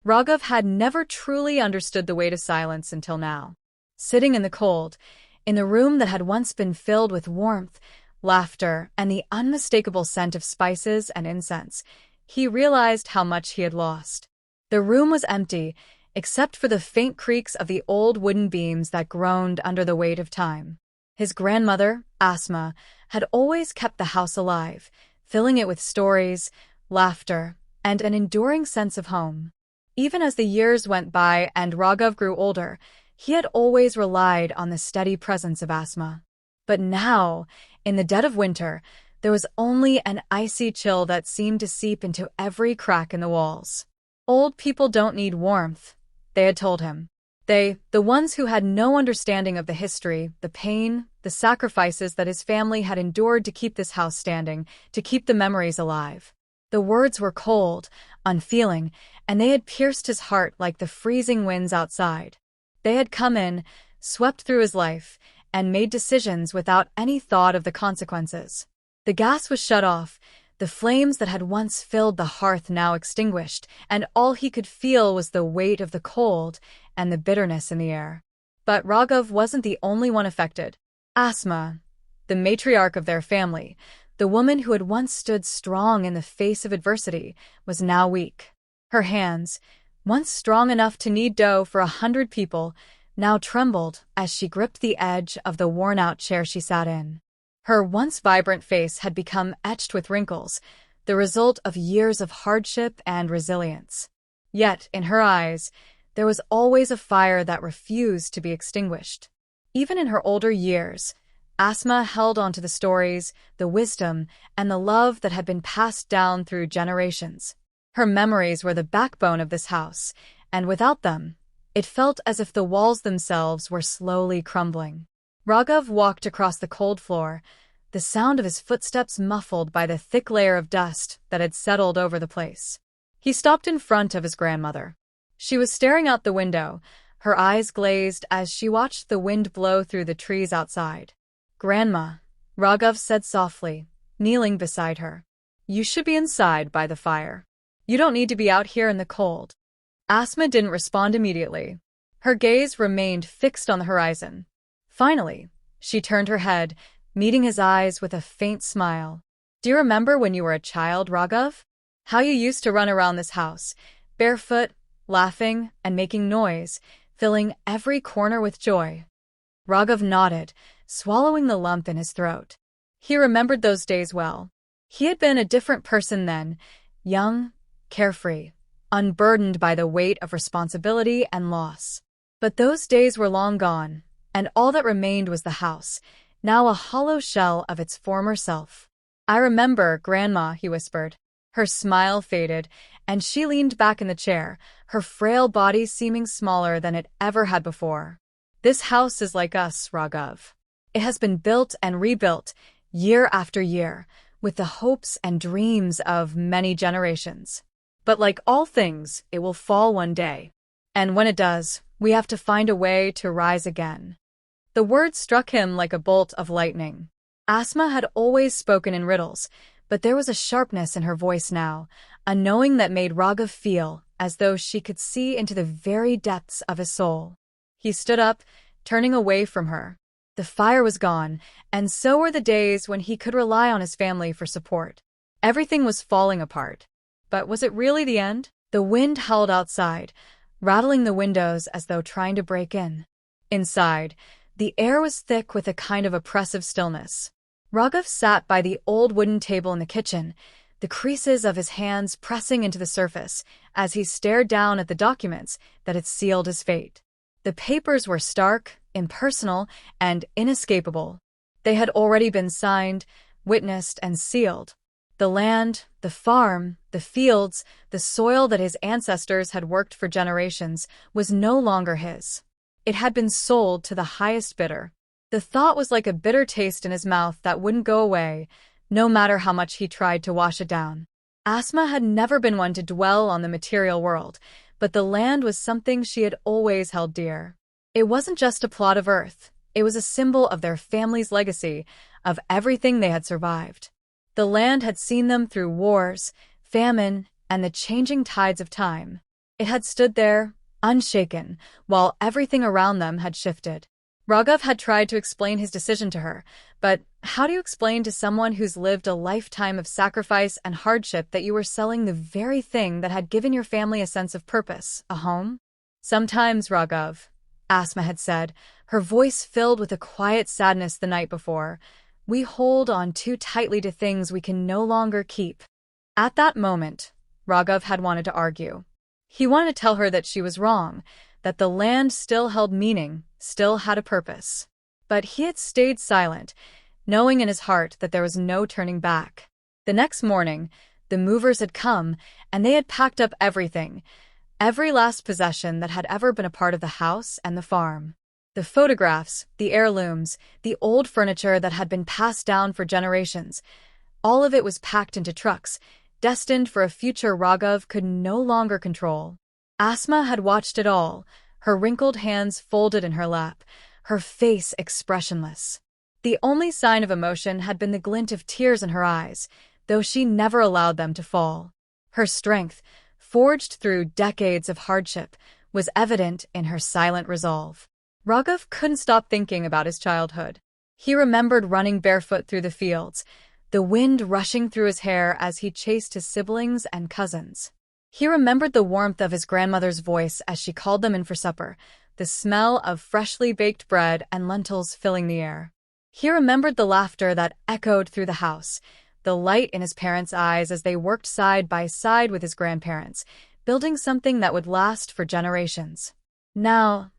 Raghav had never truly understood the weight of silence until now. Sitting in the cold, in the room that had once been filled with warmth, laughter, and the unmistakable scent of spices and incense, he realized how much he had lost. The room was empty, except for the faint creaks of the old wooden beams that groaned under the weight of time. His grandmother, Asma, had always kept the house alive, filling it with stories, laughter, and an enduring sense of home. Even as the years went by and Raghav grew older, he had always relied on the steady presence of Asma. But now, in the dead of winter, there was only an icy chill that seemed to seep into every crack in the walls. Old people don't need warmth, they had told him. They, the ones who had no understanding of the history, the pain, the sacrifices that his family had endured to keep this house standing, to keep the memories alive. The words were cold, unfeeling, and they had pierced his heart like the freezing winds outside. They had come in, swept through his life, and made decisions without any thought of the consequences. The gas was shut off, the flames that had once filled the hearth now extinguished, and all he could feel was the weight of the cold and the bitterness in the air. But Raghav wasn't the only one affected. Asma, the matriarch of their family, the woman who had once stood strong in the face of adversity, was now weak. Her hands, once strong enough to knead dough for 100 people, now trembled as she gripped the edge of the worn-out chair she sat in. Her once vibrant face had become etched with wrinkles, the result of years of hardship and resilience. Yet, in her eyes, there was always a fire that refused to be extinguished. Even in her older years, Asma held onto the stories, the wisdom, and the love that had been passed down through generations. Her memories were the backbone of this house, and without them, it felt as if the walls themselves were slowly crumbling. Raghav walked across the cold floor, the sound of his footsteps muffled by the thick layer of dust that had settled over the place. He stopped in front of his grandmother. She was staring out the window, her eyes glazed as she watched the wind blow through the trees outside. "Grandma," Raghav said softly, kneeling beside her. "You should be inside by the fire. You don't need to be out here in the cold." Asma didn't respond immediately. Her gaze remained fixed on the horizon. Finally, she turned her head, meeting his eyes with a faint smile. "Do you remember when you were a child, Raghav? How you used to run around this house, barefoot, laughing, and making noise, filling every corner with joy?" Raghav nodded, swallowing the lump in his throat. He remembered those days well. He had been a different person then, young, carefree, unburdened by the weight of responsibility and loss. But those days were long gone, and all that remained was the house, now a hollow shell of its former self. "I remember, Grandma," he whispered. Her smile faded, and she leaned back in the chair, her frail body seeming smaller than it ever had before. "This house is like us, Raghav. It has been built and rebuilt, year after year, with the hopes and dreams of many generations. But like all things, it will fall one day. And when it does, we have to find a way to rise again." The words struck him like a bolt of lightning. Asma had always spoken in riddles, but there was a sharpness in her voice now, a knowing that made Raghav feel as though she could see into the very depths of his soul. He stood up, turning away from her. The fire was gone, and so were the days when he could rely on his family for support. Everything was falling apart. But was it really the end? The wind howled outside, rattling the windows as though trying to break in. Inside, the air was thick with a kind of oppressive stillness. Raghav sat by the old wooden table in the kitchen, the creases of his hands pressing into the surface as he stared down at the documents that had sealed his fate. The papers were stark, impersonal, and inescapable. They had already been signed, witnessed, and sealed. The land, the farm, the fields, the soil that his ancestors had worked for generations was no longer his. It had been sold to the highest bidder. The thought was like a bitter taste in his mouth that wouldn't go away, no matter how much he tried to wash it down. Asma had never been one to dwell on the material world, but the land was something she had always held dear. It wasn't just a plot of earth, it was a symbol of their family's legacy, of everything they had survived. The land had seen them through wars, famine, and the changing tides of time. It had stood there, unshaken, while everything around them had shifted. Raghav had tried to explain his decision to her, but how do you explain to someone who's lived a lifetime of sacrifice and hardship that you were selling the very thing that had given your family a sense of purpose, a home? Sometimes, Raghav, Asma had said, her voice filled with a quiet sadness the night before, we hold on too tightly to things we can no longer keep. At that moment, Raghav had wanted to argue. He wanted to tell her that she was wrong, that the land still held meaning, still had a purpose. But he had stayed silent, knowing in his heart that there was no turning back. The next morning, the movers had come, and they had packed up everything, every last possession that had ever been a part of the house and the farm. The photographs, the heirlooms, the old furniture that had been passed down for generations, all of it was packed into trucks, destined for a future Raghav could no longer control. Asma had watched it all, her wrinkled hands folded in her lap, her face expressionless. The only sign of emotion had been the glint of tears in her eyes, though she never allowed them to fall. Her strength, forged through decades of hardship, was evident in her silent resolve. Raghav couldn't stop thinking about his childhood. He remembered running barefoot through the fields, the wind rushing through his hair as he chased his siblings and cousins. He remembered the warmth of his grandmother's voice as she called them in for supper, the smell of freshly baked bread and lentils filling the air. He remembered the laughter that echoed through the house, the light in his parents' eyes as they worked side by side with his grandparents, building something that would last for generations. Now,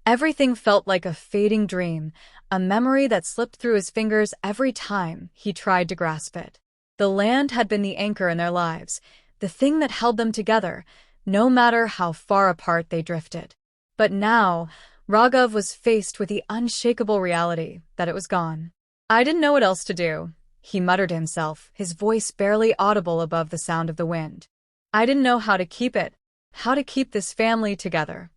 everything felt like a fading dream, a memory that slipped through his fingers every time he tried to grasp it. The land had been the anchor in their lives, the thing that held them together, no matter how far apart they drifted. But now, Raghav was faced with the unshakable reality that it was gone. I didn't know what else to do, he muttered to himself, his voice barely audible above the sound of the wind. I didn't know how to keep it, how to keep this family together.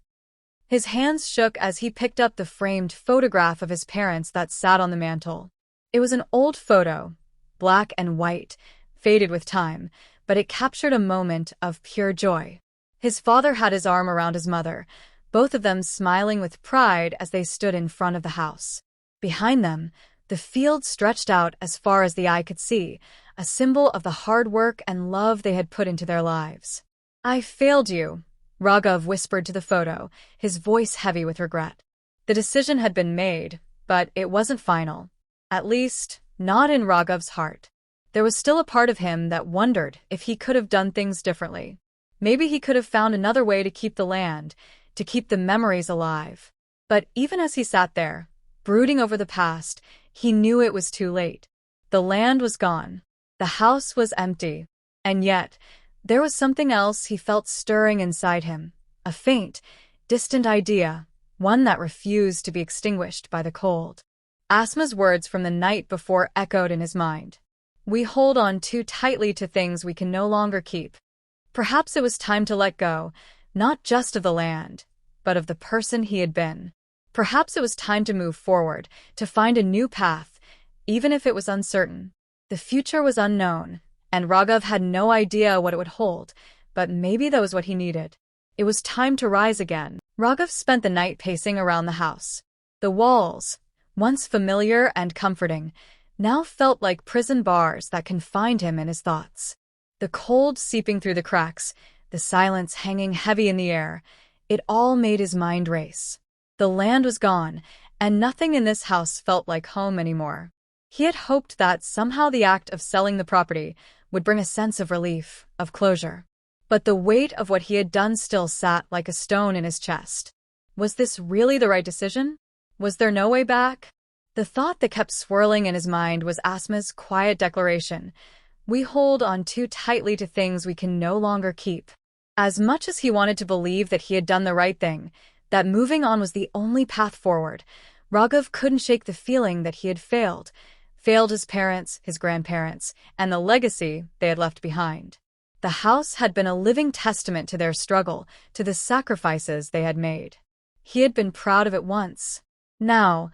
His hands shook as he picked up the framed photograph of his parents that sat on the mantel. It was an old photo, black and white, faded with time, but it captured a moment of pure joy. His father had his arm around his mother, both of them smiling with pride as they stood in front of the house. Behind them, the field stretched out as far as the eye could see, a symbol of the hard work and love they had put into their lives. I failed you, Raghav whispered to the photo, his voice heavy with regret. The decision had been made, but it wasn't final. At least, not in Raghav's heart. There was still a part of him that wondered if he could have done things differently. Maybe he could have found another way to keep the land, to keep the memories alive. But even as he sat there, brooding over the past, he knew it was too late. The land was gone. The house was empty. And yet, there was something else he felt stirring inside him, a faint, distant idea, one that refused to be extinguished by the cold. Asma's words from the night before echoed in his mind. We hold on too tightly to things we can no longer keep. Perhaps it was time to let go, not just of the land, but of the person he had been. Perhaps it was time to move forward, to find a new path, even if it was uncertain. The future was unknown, and Raghav had no idea what it would hold, but maybe that was what he needed. It was time to rise again. Raghav spent the night pacing around the house. The walls, once familiar and comforting, now felt like prison bars that confined him in his thoughts. The cold seeping through the cracks, the silence hanging heavy in the air, it all made his mind race. The land was gone, and nothing in this house felt like home anymore. He had hoped that somehow the act of selling the property would bring a sense of relief, of closure. But the weight of what he had done still sat like a stone in his chest. Was this really the right decision? Was there no way back? The thought that kept swirling in his mind was Asma's quiet declaration. We hold on too tightly to things we can no longer keep. As much as he wanted to believe that he had done the right thing, that moving on was the only path forward, Raghav couldn't shake the feeling that he had failed his parents, his grandparents, and the legacy they had left behind. The house had been a living testament to their struggle, to the sacrifices they had made. He had been proud of it once. Now,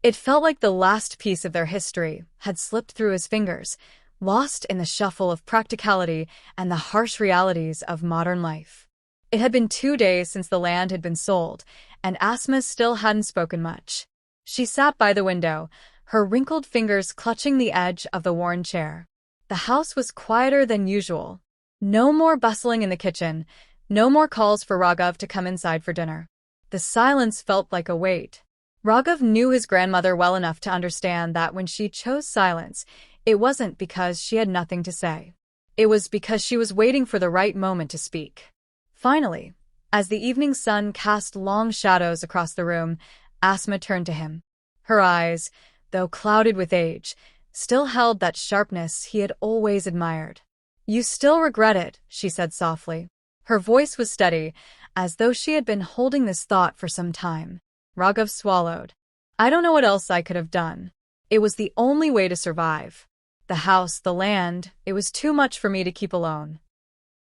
it felt like the last piece of their history had slipped through his fingers, lost in the shuffle of practicality and the harsh realities of modern life. It had been 2 days since the land had been sold, and Asma still hadn't spoken much. She sat by the window, her wrinkled fingers clutching the edge of the worn chair. The house was quieter than usual. No more bustling in the kitchen, no more calls for Raghav to come inside for dinner. The silence felt like a weight. Raghav knew his grandmother well enough to understand that when she chose silence, it wasn't because she had nothing to say. It was because she was waiting for the right moment to speak. Finally, as the evening sun cast long shadows across the room, Asma turned to him. Her eyes, though clouded with age, still held that sharpness he had always admired. "You still regret it," she said softly. Her voice was steady, as though she had been holding this thought for some time. Raghav swallowed. "I don't know what else I could have done. It was the only way to survive. The house, the land, it was too much for me to keep alone."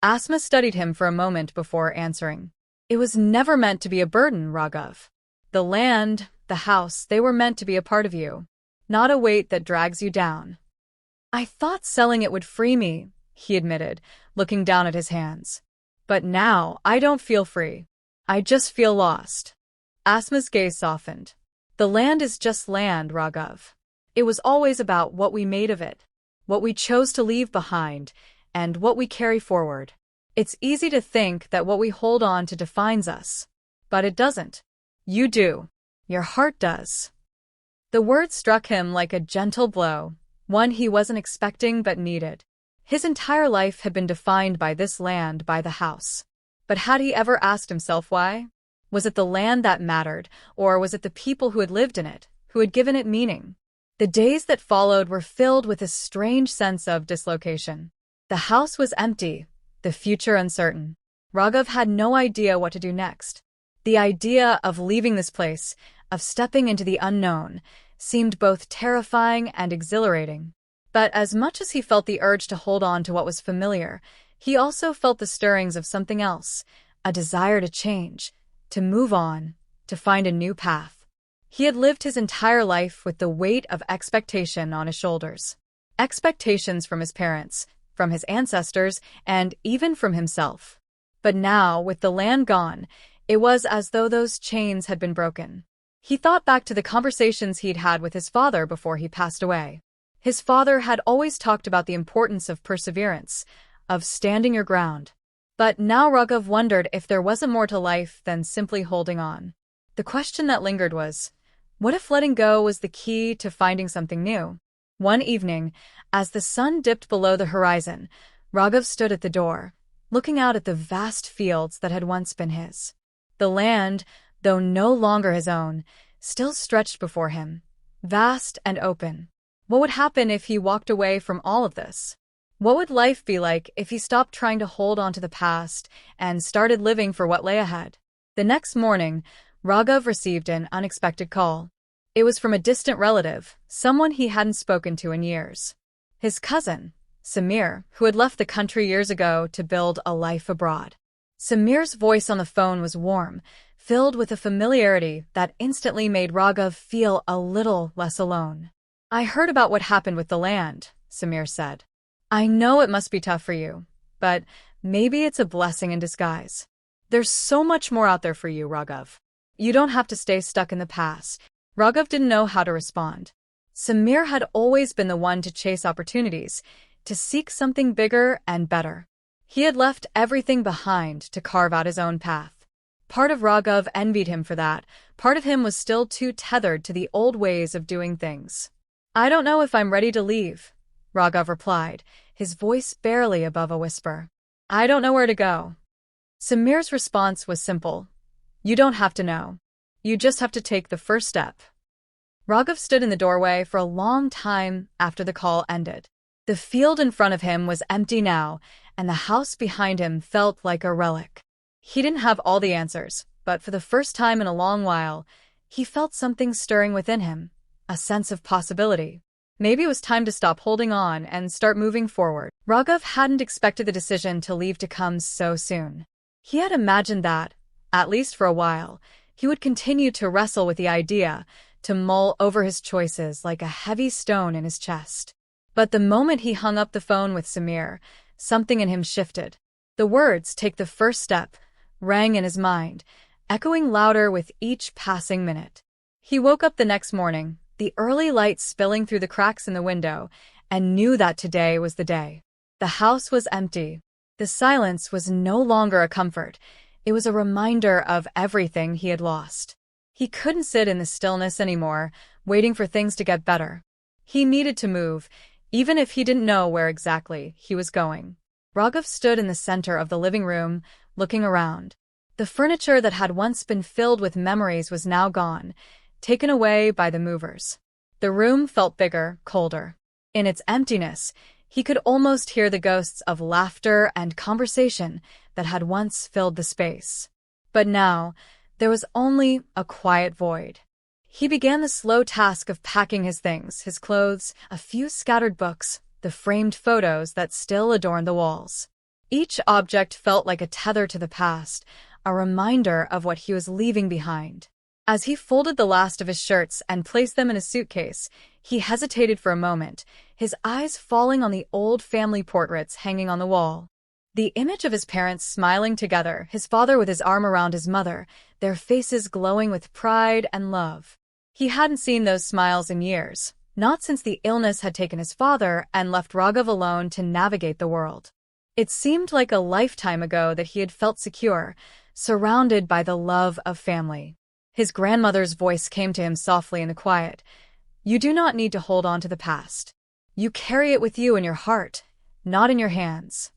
Asma studied him for a moment before answering. "It was never meant to be a burden, Raghav. The land, the house, they were meant to be a part of you, not a weight that drags you down." "I thought selling it would free me," he admitted, looking down at his hands. "But now, I don't feel free. I just feel lost." Asma's gaze softened. "The land is just land, Raghav. It was always about what we made of it, what we chose to leave behind, and what we carry forward. It's easy to think that what we hold on to defines us. But it doesn't. You do. Your heart does." The word struck him like a gentle blow, one he wasn't expecting but needed. His entire life had been defined by this land, by the house. But had he ever asked himself why? Was it the land that mattered, or was it the people who had lived in it, who had given it meaning? The days that followed were filled with a strange sense of dislocation. The house was empty, the future uncertain. Raghav had no idea what to do next. The idea of leaving this place, of stepping into the unknown, seemed both terrifying and exhilarating. But as much as he felt the urge to hold on to what was familiar, he also felt the stirrings of something else, a desire to change, to move on, to find a new path. He had lived his entire life with the weight of expectation on his shoulders. Expectations from his parents, from his ancestors, and even from himself. But now, with the land gone, it was as though those chains had been broken. He thought back to the conversations he'd had with his father before he passed away. His father had always talked about the importance of perseverance, of standing your ground. But now Raghav wondered if there wasn't more to life than simply holding on. The question that lingered was, what if letting go was the key to finding something new? One evening, as the sun dipped below the horizon, Raghav stood at the door, looking out at the vast fields that had once been his. The land, though no longer his own, still stretched before him, vast and open. What would happen if he walked away from all of this? What would life be like if he stopped trying to hold on to the past and started living for what lay ahead? The next morning, Raghav received an unexpected call. It was from a distant relative, someone he hadn't spoken to in years. His cousin, Samir, who had left the country years ago to build a life abroad. Samir's voice on the phone was warm, filled with a familiarity that instantly made Raghav feel a little less alone. "I heard about what happened with the land," Samir said. "I know it must be tough for you, but maybe it's a blessing in disguise. There's so much more out there for you, Raghav. You don't have to stay stuck in the past." Raghav didn't know how to respond. Samir had always been the one to chase opportunities, to seek something bigger and better. He had left everything behind to carve out his own path. Part of Raghav envied him for that. Part of him was still too tethered to the old ways of doing things. "I don't know if I'm ready to leave," Raghav replied, his voice barely above a whisper. "I don't know where to go." Samir's response was simple. "You don't have to know. You just have to take the first step." Raghav stood in the doorway for a long time after the call ended. The field in front of him was empty now, and the house behind him felt like a relic. He didn't have all the answers, but for the first time in a long while, he felt something stirring within him, a sense of possibility. Maybe it was time to stop holding on and start moving forward. Raghav hadn't expected the decision to leave to come so soon. He had imagined that, at least for a while, he would continue to wrestle with the idea, to mull over his choices like a heavy stone in his chest. But the moment he hung up the phone with Samir, something in him shifted. The words, "take the first step," rang in his mind, echoing louder with each passing minute. He woke up the next morning, the early light spilling through the cracks in the window, and knew that today was the day. The house was empty. The silence was no longer a comfort. It was a reminder of everything he had lost. He couldn't sit in the stillness anymore, waiting for things to get better. He needed to move, even if he didn't know where exactly he was going. Raghav stood in the center of the living room, looking around. The furniture that had once been filled with memories was now gone, taken away by the movers. The room felt bigger, colder. In its emptiness, he could almost hear the ghosts of laughter and conversation that had once filled the space. But now, there was only a quiet void. He began the slow task of packing his things, his clothes, a few scattered books, the framed photos that still adorned the walls. Each object felt like a tether to the past, a reminder of what he was leaving behind. As he folded the last of his shirts and placed them in a suitcase, he hesitated for a moment, his eyes falling on the old family portraits hanging on the wall. The image of his parents smiling together, his father with his arm around his mother, their faces glowing with pride and love. He hadn't seen those smiles in years, not since the illness had taken his father and left Raghav alone to navigate the world. It seemed like a lifetime ago that he had felt secure, surrounded by the love of family. His grandmother's voice came to him softly in the quiet. "You do not need to hold on to the past. You carry it with you in your heart, not in your hands."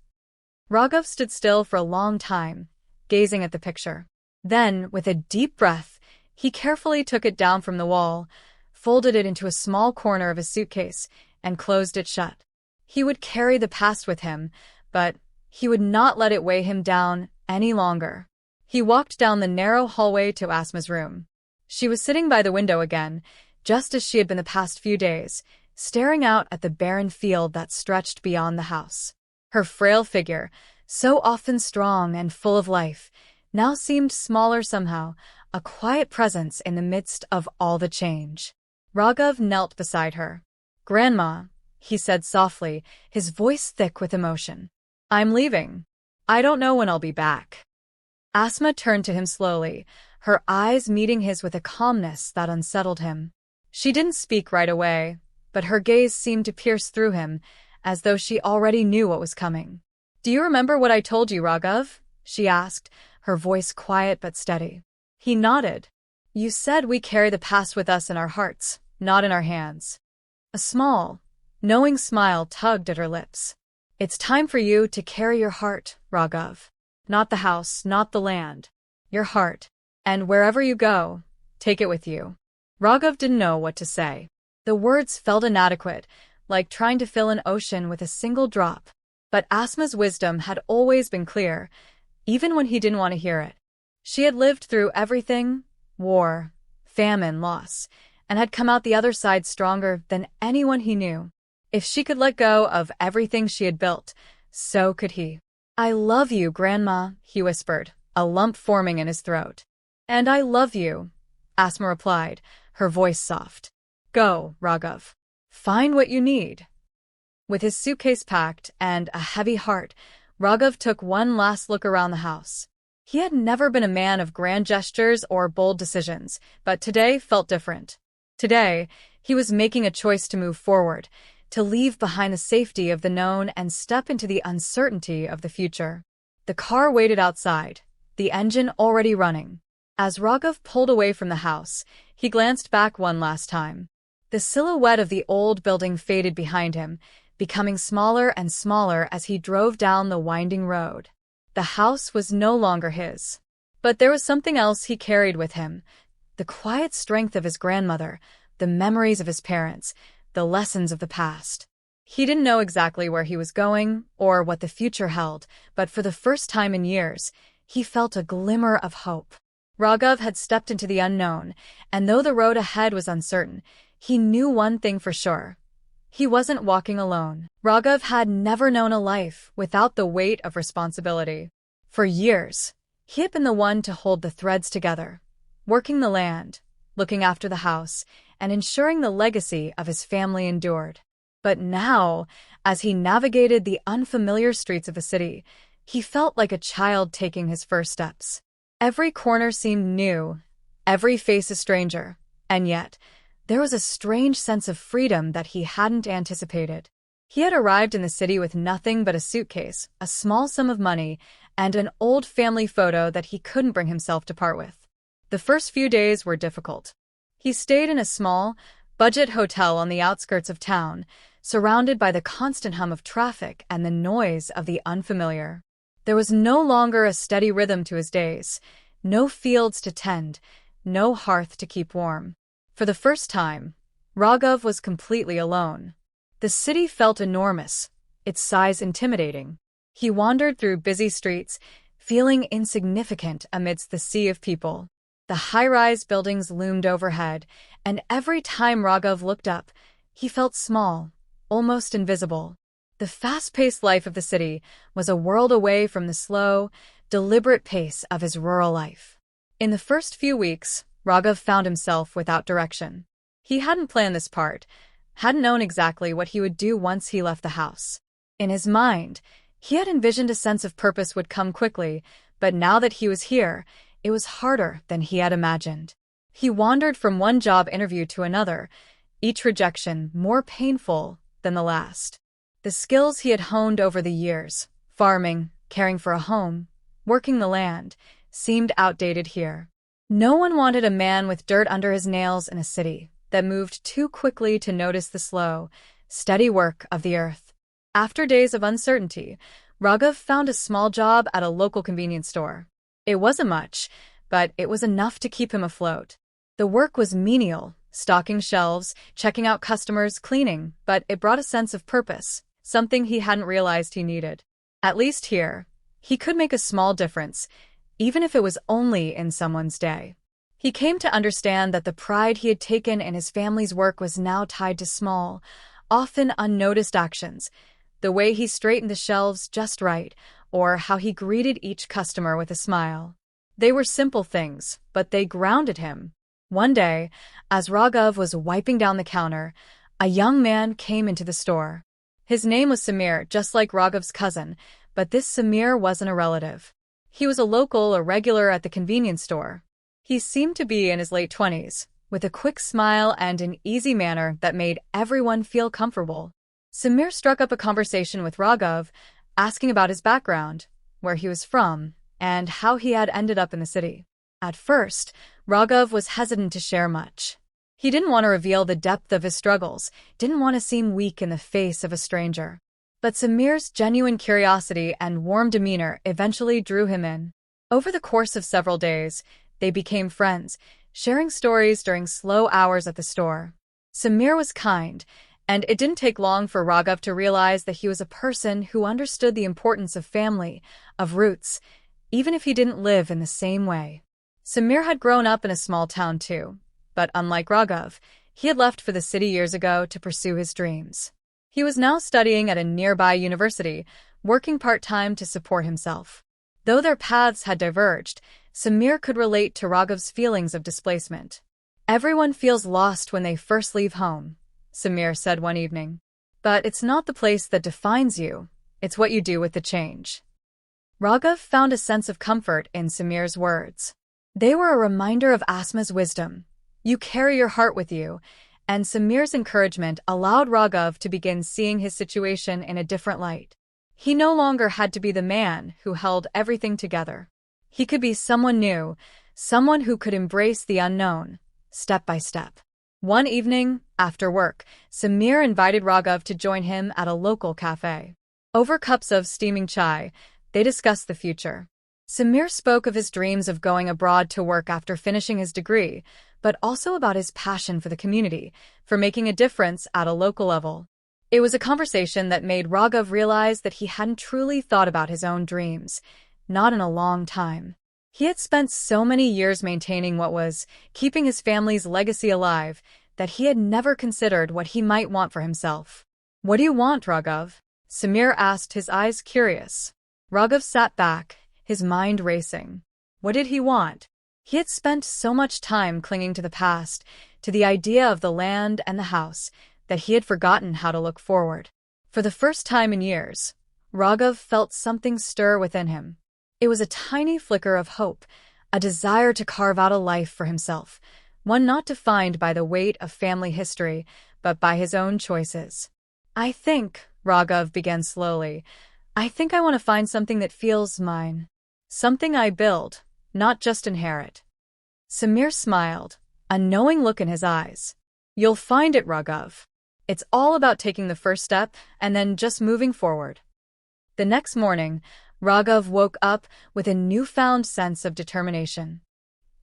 Raghav stood still for a long time, gazing at the picture. Then, with a deep breath, he carefully took it down from the wall, folded it into a small corner of his suitcase, and closed it shut. He would carry the past with him, but he would not let it weigh him down any longer. He walked down the narrow hallway to Asma's room. She was sitting by the window again, just as she had been the past few days, staring out at the barren field that stretched beyond the house. Her frail figure, so often strong and full of life, now seemed smaller somehow, a quiet presence in the midst of all the change. Raghav knelt beside her. "Grandma," he said softly, his voice thick with emotion. "I'm leaving. I don't know when I'll be back." Asma turned to him slowly, her eyes meeting his with a calmness that unsettled him. She didn't speak right away, but her gaze seemed to pierce through him, as though she already knew what was coming. "Do you remember what I told you, Raghav?" she asked, her voice quiet but steady. He nodded. "You said we carry the past with us in our hearts, not in our hands." A small, knowing smile tugged at her lips. "It's time for you to carry your heart, Raghav. Not the house, not the land. Your heart. And wherever you go, take it with you." Raghav didn't know what to say. The words felt inadequate, like trying to fill an ocean with a single drop. But Asma's wisdom had always been clear, even when he didn't want to hear it. She had lived through everything, war, famine, loss, and had come out the other side stronger than anyone he knew. If she could let go of everything she had built, so could he. "I love you, Grandma," he whispered, a lump forming in his throat. "And I love you," Asma replied, her voice soft. "Go, Raghav. Find what you need." With his suitcase packed and a heavy heart, Raghav took one last look around the house. He had never been a man of grand gestures or bold decisions, but today felt different. Today, he was making a choice to move forward, to leave behind the safety of the known and step into the uncertainty of the future. The car waited outside, the engine already running. As Raghav pulled away from the house, he glanced back one last time. The silhouette of the old building faded behind him, becoming smaller and smaller as he drove down the winding road. The house was no longer his. But there was something else he carried with him: the quiet strength of his grandmother, the memories of his parents, the lessons of the past. He didn't know exactly where he was going or what the future held, but for the first time in years, he felt a glimmer of hope. Raghav had stepped into the unknown, and though the road ahead was uncertain, he knew one thing for sure. He wasn't walking alone. Raghav had never known a life without the weight of responsibility. For years, he had been the one to hold the threads together, working the land, looking after the house, and ensuring the legacy of his family endured. But now, as he navigated the unfamiliar streets of a city, he felt like a child taking his first steps. Every corner seemed new, every face a stranger, and yet, there was a strange sense of freedom that he hadn't anticipated. He had arrived in the city with nothing but a suitcase, a small sum of money, and an old family photo that he couldn't bring himself to part with. The first few days were difficult. He stayed in a small, budget hotel on the outskirts of town, surrounded by the constant hum of traffic and the noise of the unfamiliar. There was no longer a steady rhythm to his days, no fields to tend, no hearth to keep warm. For the first time, Raghav was completely alone. The city felt enormous, its size intimidating. He wandered through busy streets, feeling insignificant amidst the sea of people. The high-rise buildings loomed overhead, and every time Raghav looked up, he felt small, almost invisible. The fast-paced life of the city was a world away from the slow, deliberate pace of his rural life. In the first few weeks, Raghav found himself without direction. He hadn't planned this part, hadn't known exactly what he would do once he left the house. In his mind, he had envisioned a sense of purpose would come quickly, but now that he was here, it was harder than he had imagined. He wandered from one job interview to another, each rejection more painful than the last. The skills he had honed over the years, farming, caring for a home, working the land, seemed outdated here. No one wanted a man with dirt under his nails in a city that moved too quickly to notice the slow, steady work of the earth. After days of uncertainty, Raghav found a small job at a local convenience store. It wasn't much, but it was enough to keep him afloat. The work was menial, stocking shelves, checking out customers, cleaning, but it brought a sense of purpose, something he hadn't realized he needed. At least here, he could make a small difference, even if it was only in someone's day. He came to understand that the pride he had taken in his family's work was now tied to small, often unnoticed actions, the way he straightened the shelves just right, or how he greeted each customer with a smile. They were simple things, but they grounded him. One day, as Raghav was wiping down the counter, a young man came into the store. His name was Samir, just like Raghav's cousin, but this Samir wasn't a relative. He was a local, a regular at the convenience store. He seemed to be in his late 20s, with a quick smile and an easy manner that made everyone feel comfortable. Samir struck up a conversation with Raghav, asking about his background, where he was from, and how he had ended up in the city. At first, Raghav was hesitant to share much. He didn't want to reveal the depth of his struggles, didn't want to seem weak in the face of a stranger. But Samir's genuine curiosity and warm demeanor eventually drew him in. Over the course of several days, they became friends, sharing stories during slow hours at the store. Samir was kind, and it didn't take long for Raghav to realize that he was a person who understood the importance of family, of roots, even if he didn't live in the same way. Samir had grown up in a small town too, but unlike Raghav, he had left for the city years ago to pursue his dreams. He was now studying at a nearby university, working part-time to support himself. Though their paths had diverged, Samir could relate to Raghav's feelings of displacement. "Everyone feels lost when they first leave home," Samir said one evening. "But it's not the place that defines you, it's what you do with the change." Raghav found a sense of comfort in Samir's words. They were a reminder of Asma's wisdom. You carry your heart with you, and Samir's encouragement allowed Raghav to begin seeing his situation in a different light. He no longer had to be the man who held everything together. He could be someone new, someone who could embrace the unknown, step by step. One evening, after work, Samir invited Raghav to join him at a local cafe. Over cups of steaming chai, they discussed the future. Samir spoke of his dreams of going abroad to work after finishing his degree, but also about his passion for the community, for making a difference at a local level. It was a conversation that made Raghav realize that he hadn't truly thought about his own dreams, not in a long time. He had spent so many years maintaining what was, keeping his family's legacy alive, that he had never considered what he might want for himself. "What do you want, Raghav?" Samir asked, his eyes curious. Raghav sat back, his mind racing. What did he want? He had spent so much time clinging to the past, to the idea of the land and the house, that he had forgotten how to look forward. For the first time in years, Raghav felt something stir within him. It was a tiny flicker of hope, a desire to carve out a life for himself, one not defined by the weight of family history, but by his own choices. "I think," Raghav began slowly, "I think I want to find something that feels mine. Something I build, not just inherit." Samir smiled, a knowing look in his eyes. "You'll find it, Raghav. It's all about taking the first step and then just moving forward." The next morning, Raghav woke up with a newfound sense of determination.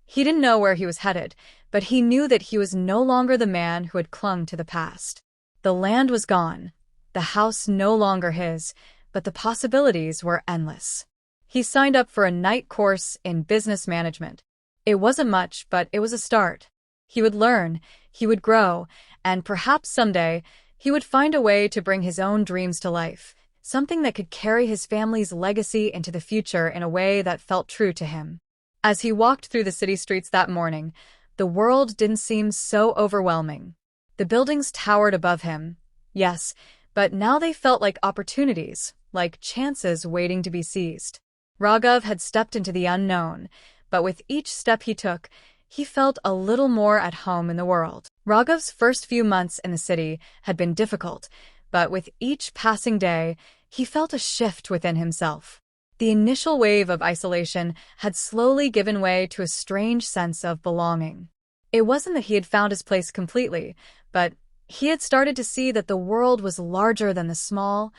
He didn't know where he was headed, but he knew that he was no longer the man who had clung to the past. The land was gone, the house no longer his, but the possibilities were endless. He signed up for a night course in business management. It wasn't much, but it was a start. He would learn, he would grow, and perhaps someday he would find a way to bring his own dreams to life, something that could carry his family's legacy into the future in a way that felt true to him. As he walked through the city streets that morning, the world didn't seem so overwhelming. The buildings towered above him, yes, but now they felt like opportunities, like chances waiting to be seized. Raghav had stepped into the unknown, but with each step he took, he felt a little more at home in the world. Raghav's first few months in the city had been difficult, but with each passing day, he felt a shift within himself. The initial wave of isolation had slowly given way to a strange sense of belonging. It wasn't that he had found his place completely, but he had started to see that the world was larger than the small,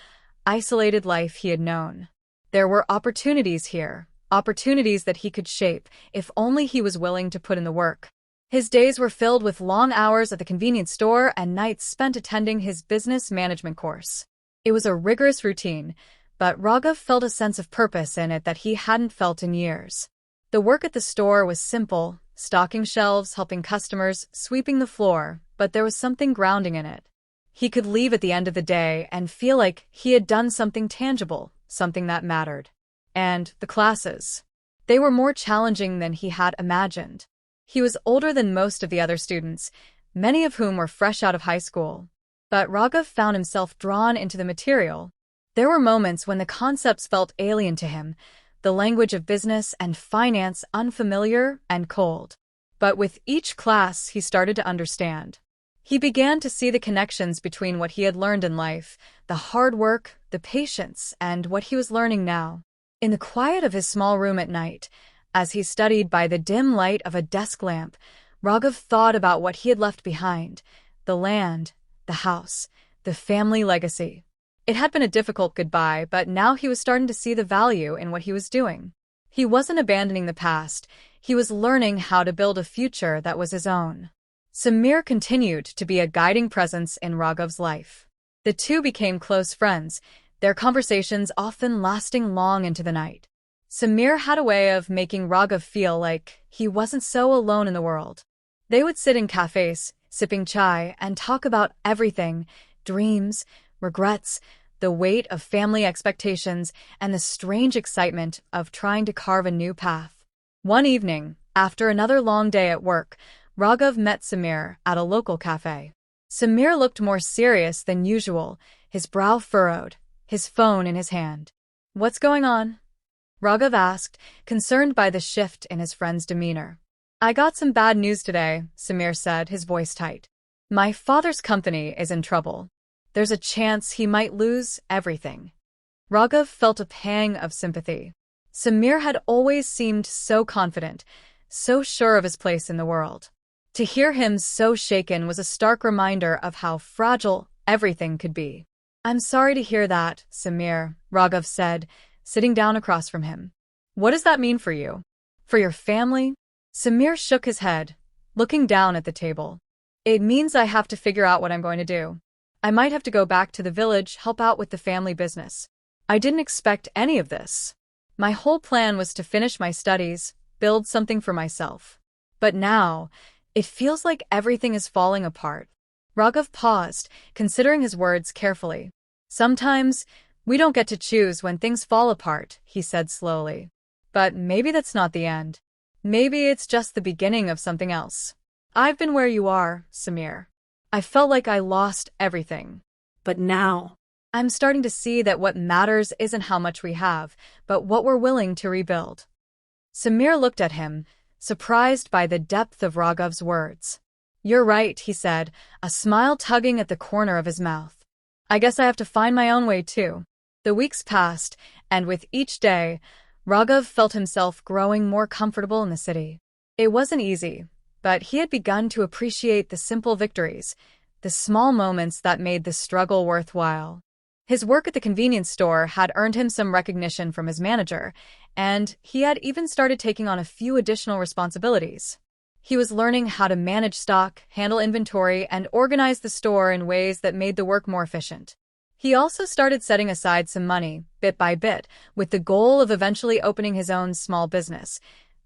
isolated life he had known. There were opportunities here, opportunities that he could shape, if only he was willing to put in the work. His days were filled with long hours at the convenience store and nights spent attending his business management course. It was a rigorous routine, but Raghav felt a sense of purpose in it that he hadn't felt in years. The work at the store was simple, stocking shelves, helping customers, sweeping the floor, but there was something grounding in it. He could leave at the end of the day and feel like he had done something tangible, something that mattered. And the classes. They were more challenging than he had imagined. He was older than most of the other students, many of whom were fresh out of high school. But Raghav found himself drawn into the material. There were moments when the concepts felt alien to him, the language of business and finance unfamiliar and cold. But with each class, he started to understand. He began to see the connections between what he had learned in life, the hard work, the patience, and what he was learning now. In the quiet of his small room at night, as he studied by the dim light of a desk lamp, Raghav thought about what he had left behind, the land, the house, the family legacy. It had been a difficult goodbye, but now he was starting to see the value in what he was doing. He wasn't abandoning the past, he was learning how to build a future that was his own. Samir continued to be a guiding presence in Raghav's life. The two became close friends, their conversations often lasting long into the night. Samir had a way of making Raghav feel like he wasn't so alone in the world. They would sit in cafes, sipping chai, and talk about everything, dreams, regrets, the weight of family expectations, and the strange excitement of trying to carve a new path. One evening, after another long day at work, Raghav met Samir at a local cafe. Samir looked more serious than usual, his brow furrowed, his phone in his hand. "What's going on?" Raghav asked, concerned by the shift in his friend's demeanor. "I got some bad news today," Samir said, his voice tight. "My father's company is in trouble. There's a chance he might lose everything." Raghav felt a pang of sympathy. Samir had always seemed so confident, so sure of his place in the world. To hear him so shaken was a stark reminder of how fragile everything could be. "I'm sorry to hear that, Samir," Raghav said, sitting down across from him. "What does that mean for you? For your family?" Samir shook his head, looking down at the table. "It means I have to figure out what I'm going to do. I might have to go back to the village, help out with the family business. I didn't expect any of this. My whole plan was to finish my studies, build something for myself. But now, it feels like everything is falling apart." Raghav paused, considering his words carefully. "Sometimes, we don't get to choose when things fall apart," he said slowly. "But maybe that's not the end. Maybe it's just the beginning of something else. I've been where you are, Samir. I felt like I lost everything. But now, I'm starting to see that what matters isn't how much we have, but what we're willing to rebuild." Samir looked at him, surprised by the depth of Raghav's words. "You're right," he said, a smile tugging at the corner of his mouth. "I guess I have to find my own way too." The weeks passed, and with each day, Raghav felt himself growing more comfortable in the city. It wasn't easy, but he had begun to appreciate the simple victories, the small moments that made the struggle worthwhile. His work at the convenience store had earned him some recognition from his manager, and he had even started taking on a few additional responsibilities. He was learning how to manage stock, handle inventory, and organize the store in ways that made the work more efficient. He also started setting aside some money, bit by bit, with the goal of eventually opening his own small business,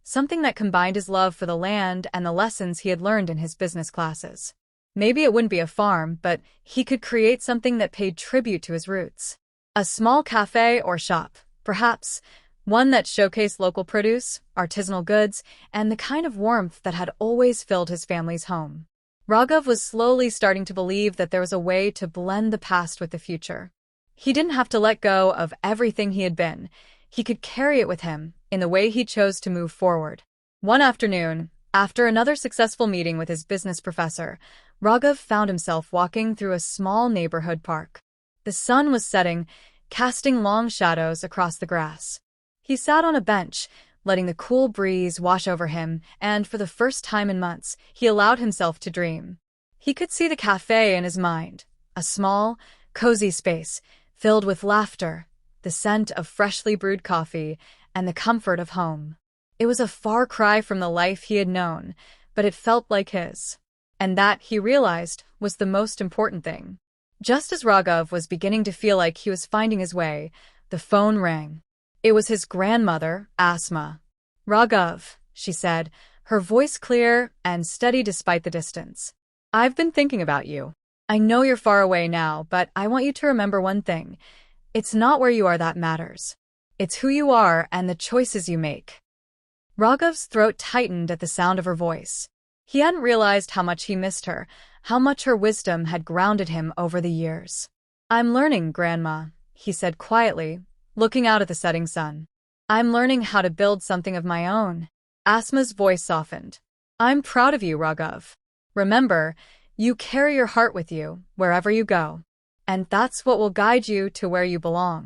something that combined his love for the land and the lessons he had learned in his business classes. Maybe it wouldn't be a farm, but he could create something that paid tribute to his roots. A small cafe or shop, perhaps, one that showcased local produce, artisanal goods, and the kind of warmth that had always filled his family's home. Raghav was slowly starting to believe that there was a way to blend the past with the future. He didn't have to let go of everything he had been. He could carry it with him in the way he chose to move forward. One afternoon, after another successful meeting with his business professor, Raghav found himself walking through a small neighborhood park. The sun was setting, casting long shadows across the grass. He sat on a bench, letting the cool breeze wash over him, and for the first time in months, he allowed himself to dream. He could see the cafe in his mind, a small, cozy space filled with laughter, the scent of freshly brewed coffee, and the comfort of home. It was a far cry from the life he had known, but it felt like his. And that, he realized, was the most important thing. Just as Raghav was beginning to feel like he was finding his way, the phone rang. It was his grandmother, Asma. "Raghav," she said, her voice clear and steady despite the distance. "I've been thinking about you. I know you're far away now, but I want you to remember one thing. It's not where you are that matters. It's who you are and the choices you make." Raghav's throat tightened at the sound of her voice. He hadn't realized how much he missed her, how much her wisdom had grounded him over the years. "I'm learning, Grandma," he said quietly, looking out at the setting sun. "I'm learning how to build something of my own." Asma's voice softened. "I'm proud of you, Raghav. Remember, you carry your heart with you, wherever you go. And that's what will guide you to where you belong."